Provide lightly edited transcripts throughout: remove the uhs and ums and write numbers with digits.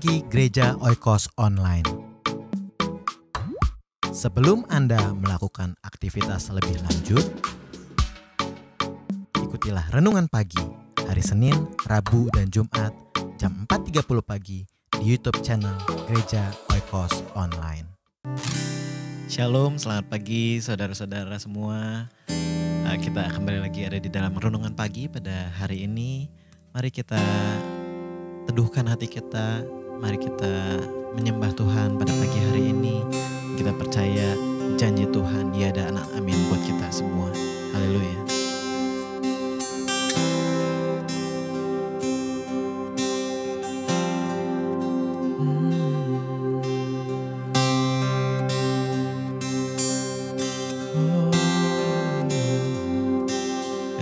Pagi Gereja Oikos Online. Sebelum Anda melakukan aktivitas lebih lanjut, ikutilah Renungan Pagi hari Senin, Rabu, dan Jumat jam 4.30 pagi di YouTube channel Gereja Oikos Online. Shalom, selamat pagi saudara-saudara semua. Kita kembali lagi ada di dalam Renungan Pagi pada hari ini. Mari kita teduhkan hati kita, mari kita menyembah Tuhan pada pagi hari ini. Kita percaya janji Tuhan, ya dan amin buat kita semua. Haleluya.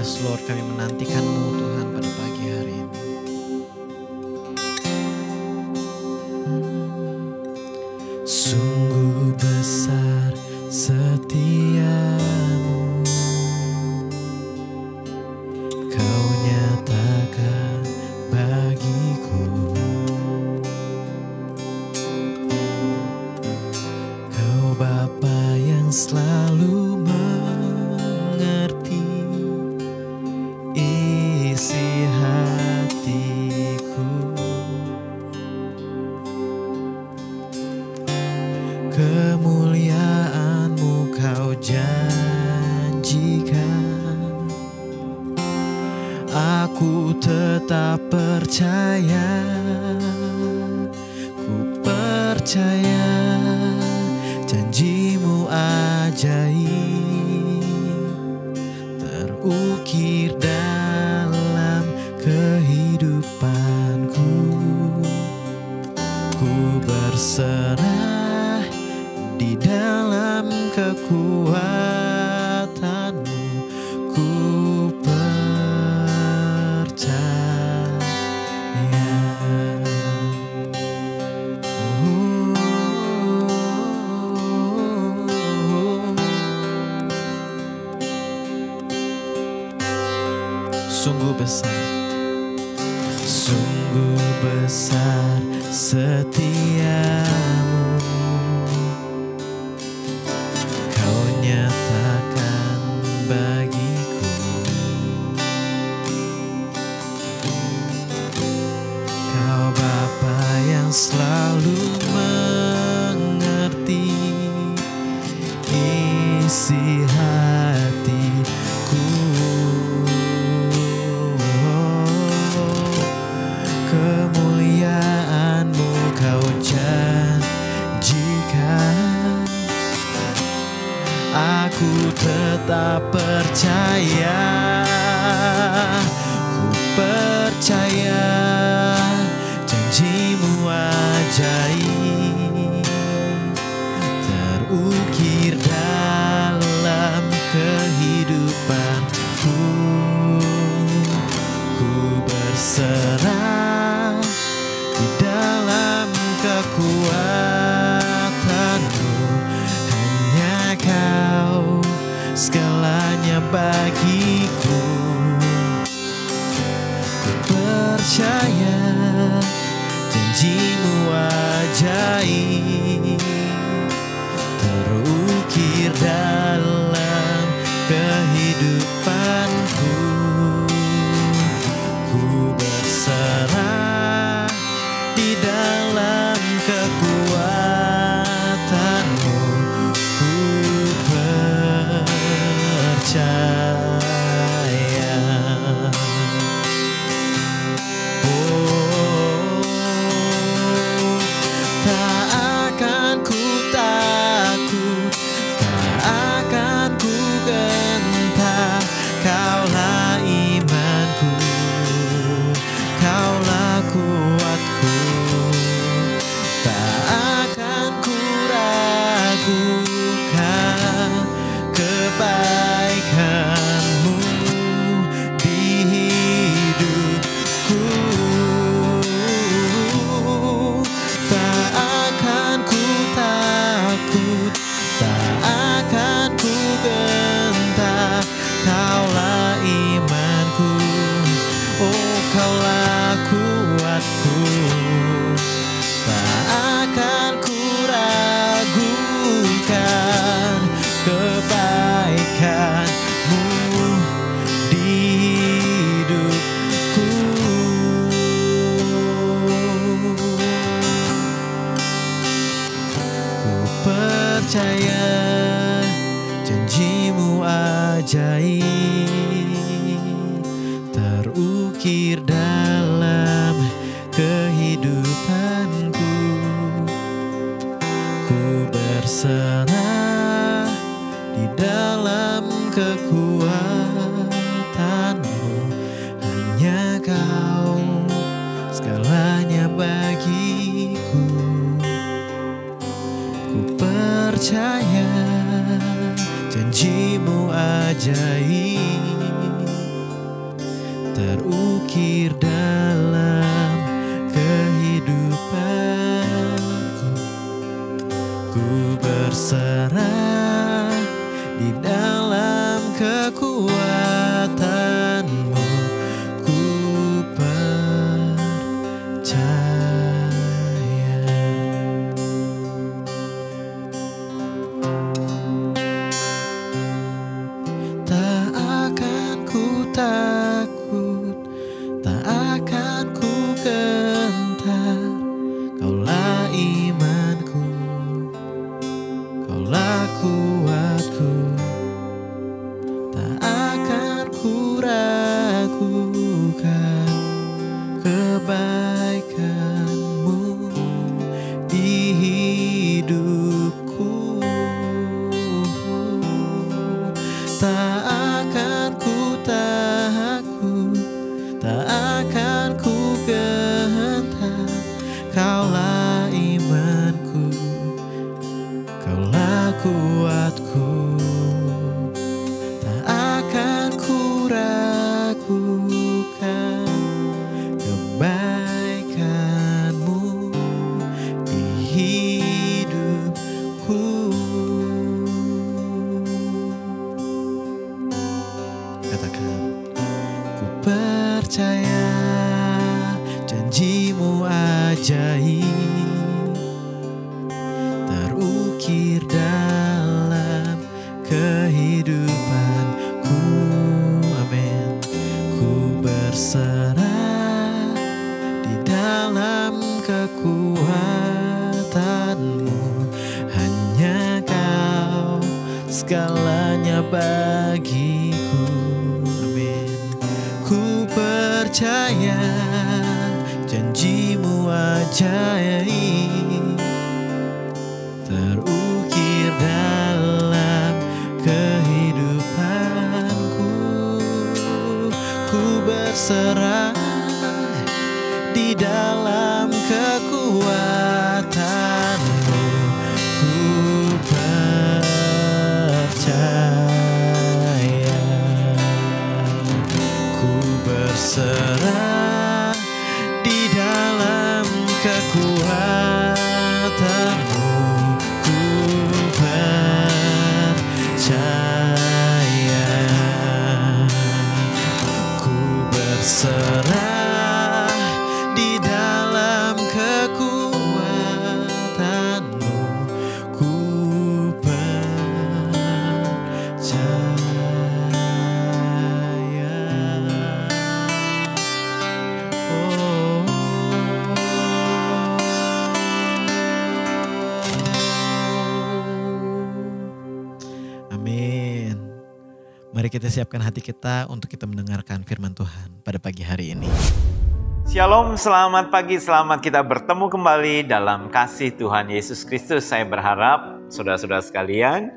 Yes Lord, kami menantikan-Mu Tuhan pada pagi hari ini. Sungguh besar setiamu, Kau nyatakan bagiku. Kau Bapa yang selalu mengerti isi hatiku. Kemuliaan-Mu Kau janjikan, aku tetap percaya, ku percaya janji-Mu ajaib terukir dalam kehidupanku. Ku berserah di dalam kekuatan-Mu, ku percaya. Sungguh besar, sungguh besar setiamu, Kau nyatakan bagiku. Kau Bapa yang selalu mengerti isi hatiku. Kemuliaan-Mu Kau janjikan, aku tetap percaya, ku percaya janji-Mu ajaib terukir dalam kehidupanku. Ku berserah di dalam kekuatan-Mu, hanya Kau segalanya bagiku. Ku percaya janji-Mu ajaib terukir dalam kehidupanku. Ku berserah di dalam kekuatan-Mu, ku percaya. Oh, tak akan ku takut, tak akan ku gentar. Kaulah imanku, Kaulah kuatku. Tak akan ku ragukan kebaikan terukir dalam kehidupanku. Ku berserah di dalam kekuatanmu, hanya Kau segalanya bagiku. Ku percaya janjimu ajaib, terukir dalam kehidupanku. Ku berserah di dalam kekuatanmu. Ku percaya. Tak akan ku takut, tak akan ku gentar. Kaulah imanku, Kaulah kuatku. Tak akan ku ragukan kebaikanmu di hidupku. Tak akan ku takut, tak akan ku gentar. Kaulah imanku, Kaulah kuatku. Tak akan ku ragukan kebaikanmu di hidupku. Katakan, ku percaya janjimu ajaib, terukir dalam kehidupanku. Amin. Ku berserah di dalam kekuatanmu, hanya Kau segalanya bagiku. Amin. Ku percaya janjimu ajaib, terukir dalam kehidupanku. Ku berserah di dalam kekuatanmu. Ku percaya. Ku berserah di dalam kekuatanmu. Ku percaya. Ku berserah di dalam kekuatanmu. Ku percaya. Oh. Amin. Mari kita siapkan hati kita untuk kita mendengarkan firman Tuhan pada pagi hari ini. Shalom, selamat pagi, selamat kita bertemu kembali dalam kasih Tuhan Yesus Kristus. Saya berharap saudara-saudara sekalian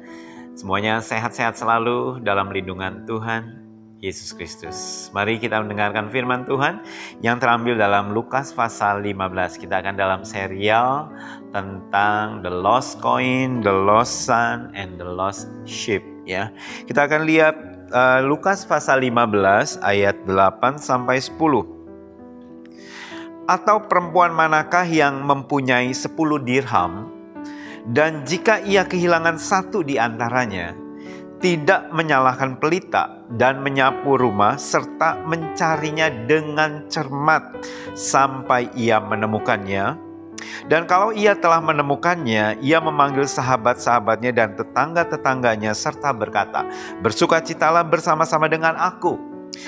semuanya sehat-sehat selalu dalam lindungan Tuhan Yesus Kristus. Mari kita mendengarkan firman Tuhan yang terambil dalam Lukas pasal 15. Kita akan dalam serial tentang the lost coin, the lost son, and the lost sheep. Ya, kita akan lihat Lukas pasal 15 ayat 8 sampai 10. Atau perempuan manakah yang mempunyai 10 dirham, dan jika ia kehilangan satu di antaranya, tidak menyalahkan pelita dan menyapu rumah serta mencarinya dengan cermat sampai ia menemukannya? Dan kalau ia telah menemukannya, ia memanggil sahabat-sahabatnya dan tetangga-tetangganya serta berkata, "Bersukacitalah bersama-sama dengan aku,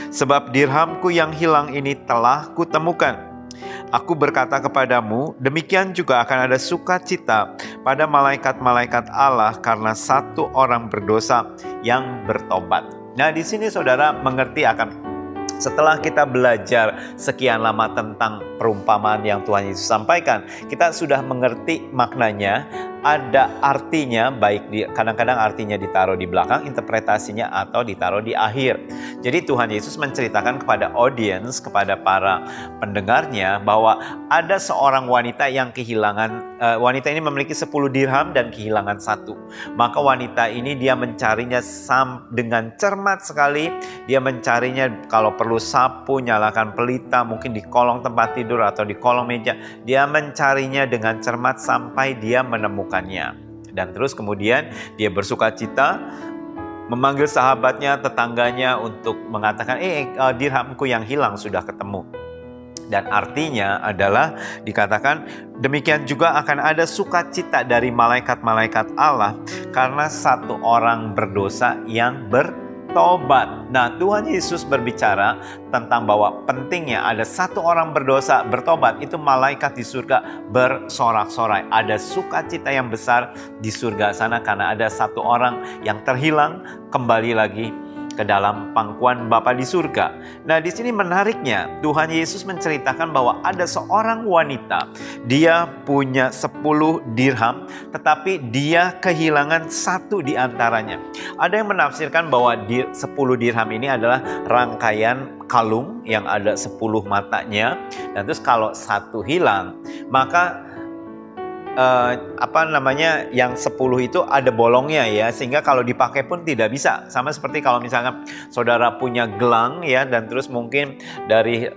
sebab dirhamku yang hilang ini telah kutemukan." Aku berkata kepadamu, demikian juga akan ada sukacita pada malaikat-malaikat Allah karena satu orang berdosa yang bertobat. Nah, di sini saudara mengerti setelah kita belajar sekian lama tentang perumpamaan yang Tuhan Yesus sampaikan, kita sudah mengerti maknanya, ada artinya, baik kadang-kadang artinya ditaruh di belakang, interpretasinya atau ditaruh di akhir. Jadi Tuhan Yesus menceritakan kepada audiens, kepada para pendengarnya, bahwa ada seorang wanita yang kehilangan, wanita ini memiliki 10 dirham dan kehilangan 1. Maka wanita ini dia mencarinya dengan cermat sekali. Dia mencarinya, kalau perlu sapu, nyalakan pelita, mungkin di kolong tempat tidur atau di kolong meja. Dia mencarinya dengan cermat sampai dia menemukannya. Dan terus kemudian dia bersuka cita, memanggil sahabatnya, tetangganya untuk mengatakan, dirhamku yang hilang sudah ketemu. Dan artinya adalah dikatakan demikian juga akan ada sukacita dari malaikat-malaikat Allah karena satu orang berdosa yang bertobat. Nah, Tuhan Yesus berbicara tentang bahwa pentingnya ada satu orang berdosa bertobat, itu malaikat di surga bersorak-sorai. Ada sukacita yang besar di surga sana karena ada satu orang yang terhilang kembali lagi ke dalam pangkuan Bapa di surga. Nah, di sini menariknya Tuhan Yesus menceritakan bahwa ada seorang wanita, dia punya 10 dirham, tetapi dia kehilangan 1 di antaranya. Ada yang menafsirkan bahwa 10 dirham ini adalah rangkaian kalung yang ada 10 matanya, dan terus kalau 1 hilang, maka yang 10 itu ada bolongnya ya, sehingga kalau dipakai pun tidak bisa. Sama seperti kalau misalnya saudara punya gelang ya, dan terus mungkin dari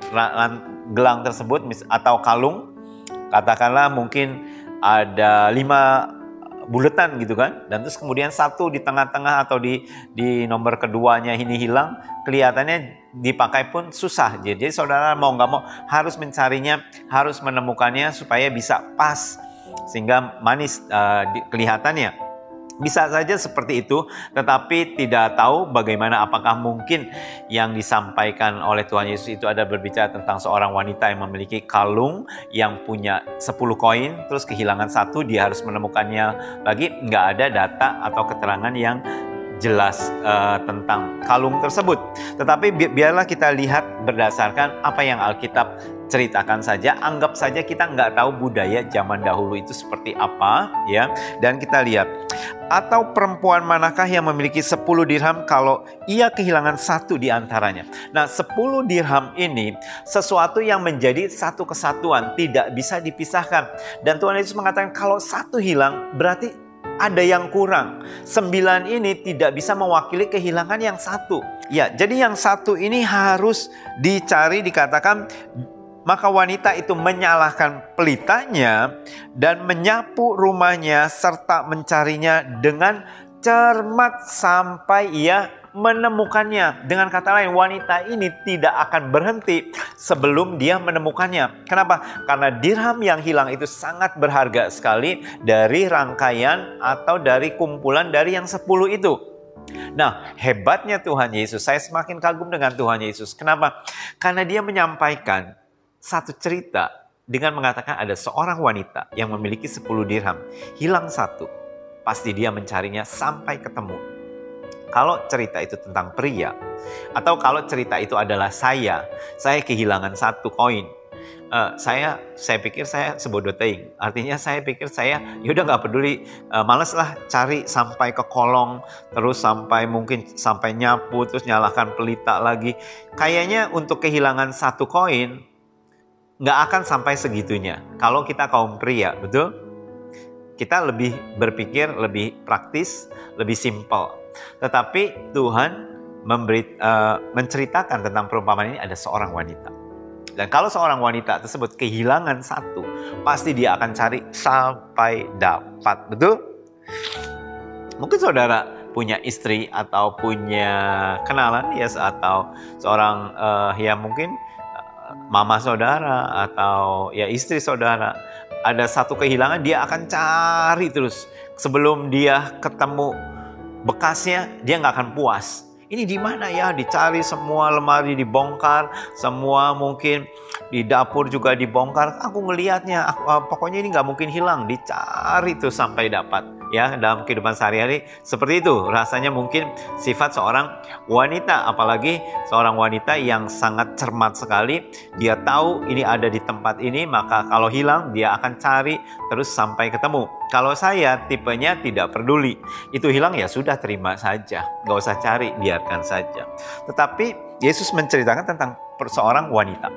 gelang tersebut atau kalung, katakanlah mungkin ada 5 buletan gitu kan, dan terus kemudian 1 di tengah-tengah atau di nomor keduanya ini hilang, kelihatannya dipakai pun susah. Jadi saudara mau nggak mau harus mencarinya, harus menemukannya supaya bisa pas, sehingga manis kelihatannya. Bisa saja seperti itu, tetapi tidak tahu bagaimana, apakah mungkin yang disampaikan oleh Tuhan Yesus itu ada berbicara tentang seorang wanita yang memiliki kalung yang punya 10 koin, terus kehilangan 1, dia harus menemukannya lagi. Nggak ada data atau keterangan yang jelas tentang kalung tersebut. Tetapi biarlah kita lihat berdasarkan apa yang Alkitab ceritakan saja. Anggap saja kita nggak tahu budaya zaman dahulu itu seperti apa ya. Dan kita lihat, atau perempuan manakah yang memiliki 10 dirham kalau ia kehilangan 1 di antaranya. Nah, 10 dirham ini sesuatu yang menjadi satu kesatuan, tidak bisa dipisahkan. Dan Tuhan Yesus mengatakan kalau 1 hilang berarti ada yang kurang. 9 ini tidak bisa mewakili kehilangan yang 1. Ya, jadi yang 1 ini harus dicari, dikatakan. Maka wanita itu menyalakan pelitanya dan menyapu rumahnya serta mencarinya dengan cermat sampai ia menemukannya. Dengan kata lain, wanita ini tidak akan berhenti sebelum dia menemukannya. Kenapa? Karena dirham yang hilang itu sangat berharga sekali dari rangkaian atau dari kumpulan dari yang 10 itu. Nah, hebatnya Tuhan Yesus, saya semakin kagum dengan Tuhan Yesus. Kenapa? Karena dia menyampaikan satu cerita dengan mengatakan ada seorang wanita yang memiliki 10 dirham, hilang 1. Pasti dia mencarinya sampai ketemu. Kalau cerita itu tentang pria, atau kalau cerita itu adalah saya kehilangan 1 koin. Saya pikir saya sebodoh teing. Artinya saya pikir saya yaudah nggak peduli, males lah cari sampai ke kolong, terus mungkin sampai nyapu, terus nyalakan pelita lagi. Kayaknya untuk kehilangan 1 koin nggak akan sampai segitunya. Kalau kita kaum pria, betul? Kita lebih berpikir, lebih praktis, lebih simpel. Tetapi Tuhan menceritakan tentang perumpamaan ini, ada seorang wanita. Dan kalau seorang wanita tersebut kehilangan 1, pasti dia akan cari sampai dapat, betul? Mungkin saudara punya istri atau punya kenalan ya, atau seorang yang mungkin mama saudara atau ya istri saudara, ada 1 kehilangan, dia akan cari terus. Sebelum dia ketemu bekasnya, dia nggak akan puas. Ini di mana ya? Dicari, semua lemari dibongkar, semua mungkin di dapur juga dibongkar. Aku ngelihatnya, pokoknya ini nggak mungkin hilang. Dicari tuh sampai dapat. ya dalam kehidupan sehari-hari seperti itu. Rasanya mungkin sifat seorang wanita, apalagi seorang wanita yang sangat cermat sekali. Dia tahu ini ada di tempat ini, maka kalau hilang dia akan cari terus sampai ketemu. Kalau saya tipenya tidak peduli, itu hilang ya sudah, terima saja, gak usah cari, biarkan saja. Tetapi Yesus menceritakan tentang seorang wanita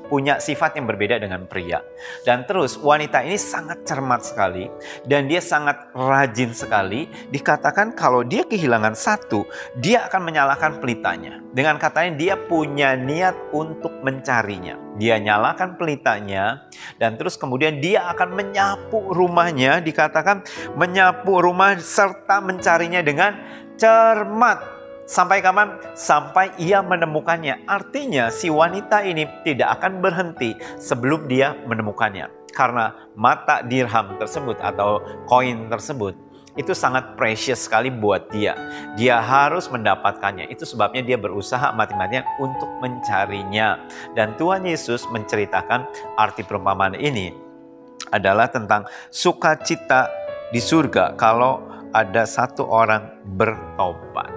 punya sifat yang berbeda dengan pria. Dan terus wanita ini sangat cermat sekali dan dia sangat rajin sekali. Dikatakan kalau dia kehilangan satu, dia akan menyalakan pelitanya. Dengan katanya dia punya niat untuk mencarinya. Dia nyalakan pelitanya dan terus kemudian dia akan menyapu rumahnya. Dikatakan menyapu rumah serta mencarinya dengan cermat. Sampai kapan? Sampai ia menemukannya. Artinya si wanita ini tidak akan berhenti sebelum dia menemukannya. Karena mata dirham tersebut atau koin tersebut itu sangat precious sekali buat dia. Dia harus mendapatkannya. Itu sebabnya dia berusaha mati-matian untuk mencarinya. Dan Tuhan Yesus menceritakan arti perumpamaan ini adalah tentang sukacita di surga kalau ada satu orang bertobat.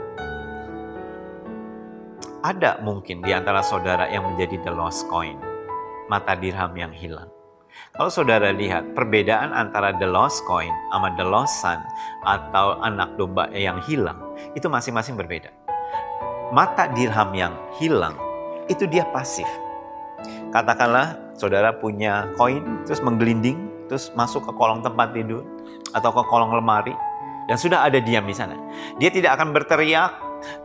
Ada mungkin di antara saudara yang menjadi the lost coin, mata dirham yang hilang. Kalau saudara lihat perbedaan antara the lost coin sama the lost son atau anak domba yang hilang, itu masing-masing berbeda. Mata dirham yang hilang, itu dia pasif. Katakanlah saudara punya koin, terus menggelinding, terus masuk ke kolong tempat tidur atau ke kolong lemari, dan sudah ada diam di sana. Dia tidak akan berteriak,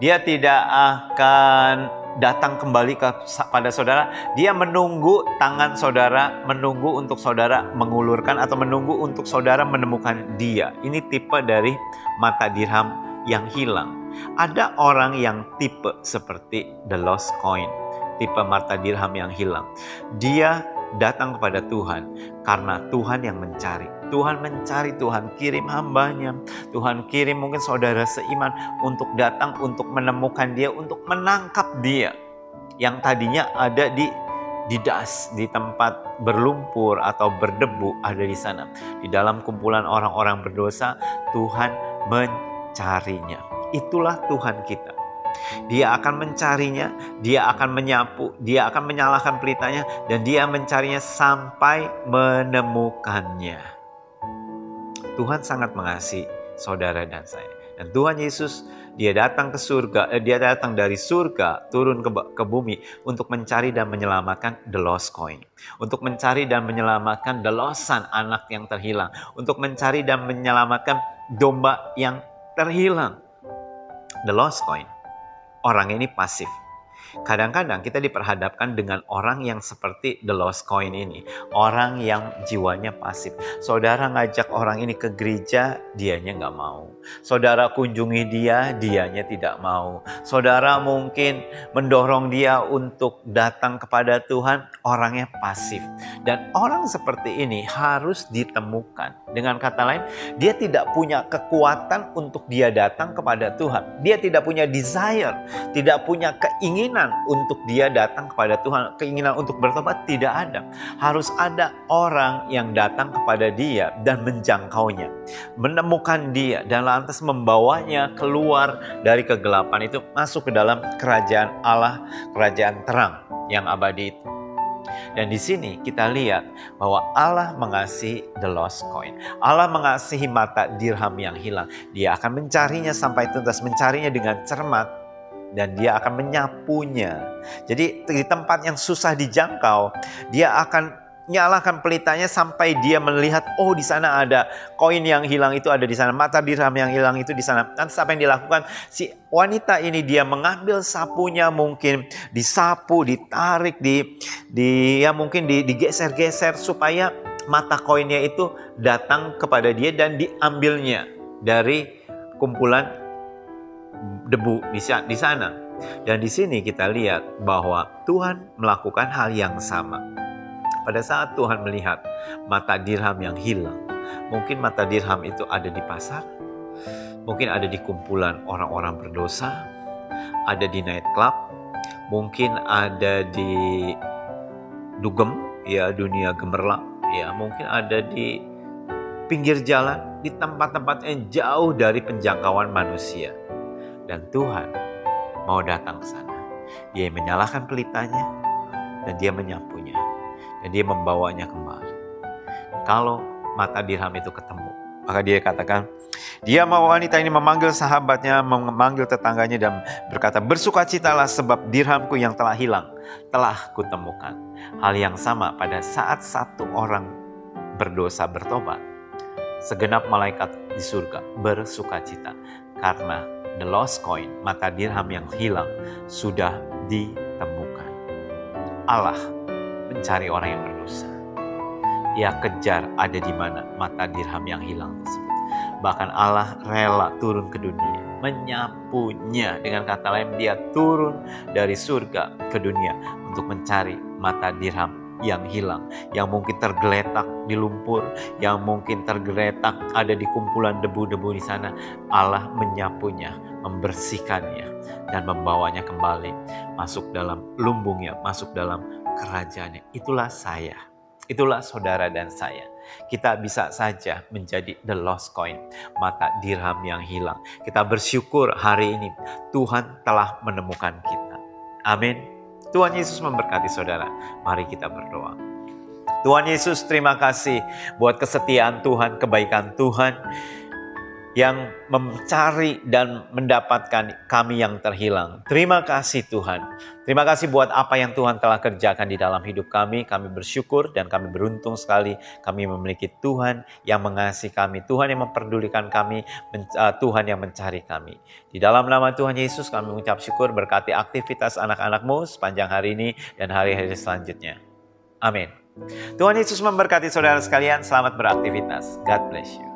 dia tidak akan datang kembali kepada saudara. Dia menunggu tangan saudara, menunggu untuk saudara mengulurkan atau menunggu untuk saudara menemukan dia. Ini tipe dari mata dirham yang hilang. Ada orang yang tipe seperti the lost coin, tipe mata dirham yang hilang. Dia datang kepada Tuhan karena Tuhan yang mencari. Tuhan mencari, Tuhan kirim hambanya, Tuhan kirim mungkin saudara seiman untuk datang, untuk menemukan dia, untuk menangkap dia yang tadinya ada di das, di tempat berlumpur atau berdebu, ada di sana. Di dalam kumpulan orang-orang berdosa, Tuhan mencarinya. Itulah Tuhan kita. Dia akan mencarinya, dia akan menyapu, dia akan menyalakan pelitanya, dan dia mencarinya sampai menemukannya. Tuhan sangat mengasihi saudara dan saya. Dan Tuhan Yesus, dia datang ke surga, dia datang dari surga turun ke bumi untuk mencari dan menyelamatkan the lost coin, untuk mencari dan menyelamatkan the lost son, anak yang terhilang, untuk mencari dan menyelamatkan domba yang terhilang. The lost coin, orang ini pasif. Kadang-kadang kita diperhadapkan dengan orang yang seperti the lost coin ini. Orang yang jiwanya pasif. Saudara ngajak orang ini ke gereja, dianya nggak mau. Saudara kunjungi dia, dianya tidak mau. Saudara mungkin mendorong dia untuk datang kepada Tuhan, orangnya pasif. Dan orang seperti ini harus ditemukan. Dengan kata lain, dia tidak punya kekuatan untuk dia datang kepada Tuhan. Dia tidak punya desire, tidak punya keinginan untuk dia datang kepada Tuhan. Keinginan untuk bertobat tidak ada. Harus ada orang yang datang kepada dia dan menjangkaunya, menemukan dia, dan lantas membawanya keluar dari kegelapan itu, masuk ke dalam kerajaan Allah, kerajaan terang yang abadi itu. Dan di sini kita lihat bahwa Allah mengasihi the lost coin. Allah mengasihi mata dirham yang hilang. Dia akan mencarinya sampai tuntas, mencarinya dengan cermat, dan dia akan menyapunya. Jadi di tempat yang susah dijangkau, dia akan nyalakan pelitanya sampai dia melihat, oh di sana ada koin yang hilang, itu ada di sana, mata dirham yang hilang itu di sana. Nanti apa yang dilakukan si wanita ini? Dia mengambil sapunya, mungkin disapu, ditarik, mungkin digeser-geser supaya mata koinnya itu datang kepada dia dan diambilnya dari kumpulan debu di sana. Dan di sini kita lihat bahwa Tuhan melakukan hal yang sama. Pada saat Tuhan melihat mata dirham yang hilang, mungkin mata dirham itu ada di pasar, mungkin ada di kumpulan orang-orang berdosa, ada di night club, mungkin ada di dugem, ya dunia gemerlap, ya mungkin ada di pinggir jalan, di tempat-tempat yang jauh dari penjangkauan manusia. Dan Tuhan mau datang ke sana. Dia menyalakan pelitanya, dan dia menyapunya, dan dia membawanya kembali. Kalau mata dirham itu ketemu, maka dia katakan, dia mau wanita ini memanggil sahabatnya, memanggil tetangganya dan berkata, bersukacitalah sebab dirhamku yang telah hilang, telah kutemukan. Hal yang sama pada saat satu orang berdosa bertobat, segenap malaikat di surga bersukacita karena the lost coin, mata dirham yang hilang, sudah ditemukan. Allah mencari orang yang berdosa. Ia kejar ada di mana mata dirham yang hilang tersebut. Bahkan Allah rela turun ke dunia, menyapunya. Dengan kata lain, dia turun dari surga ke dunia untuk mencari mata dirham yang hilang, yang mungkin tergeletak di lumpur, yang mungkin tergeletak ada di kumpulan debu-debu di sana. Allah menyapunya, membersihkannya, dan membawanya kembali masuk dalam lumbungnya, masuk dalam kerajaannya. Itulah saya, itulah saudara dan saya. Kita bisa saja menjadi the lost coin, mata dirham yang hilang. Kita bersyukur hari ini Tuhan telah menemukan kita. Amin. Tuhan Yesus memberkati saudara. Mari kita berdoa. Tuhan Yesus, terima kasih buat kesetiaan Tuhan, kebaikan Tuhan yang mencari dan mendapatkan kami yang terhilang. Terima kasih Tuhan. Terima kasih buat apa yang Tuhan telah kerjakan di dalam hidup kami. Kami bersyukur dan kami beruntung sekali. Kami memiliki Tuhan yang mengasihi kami. Tuhan yang memperdulikan kami. Tuhan yang mencari kami. Di dalam nama Tuhan Yesus kami mengucap syukur, berkati aktivitas anak-anakmu sepanjang hari ini dan hari-hari selanjutnya. Amin. Tuhan Yesus memberkati saudara sekalian. Selamat beraktivitas. God bless you.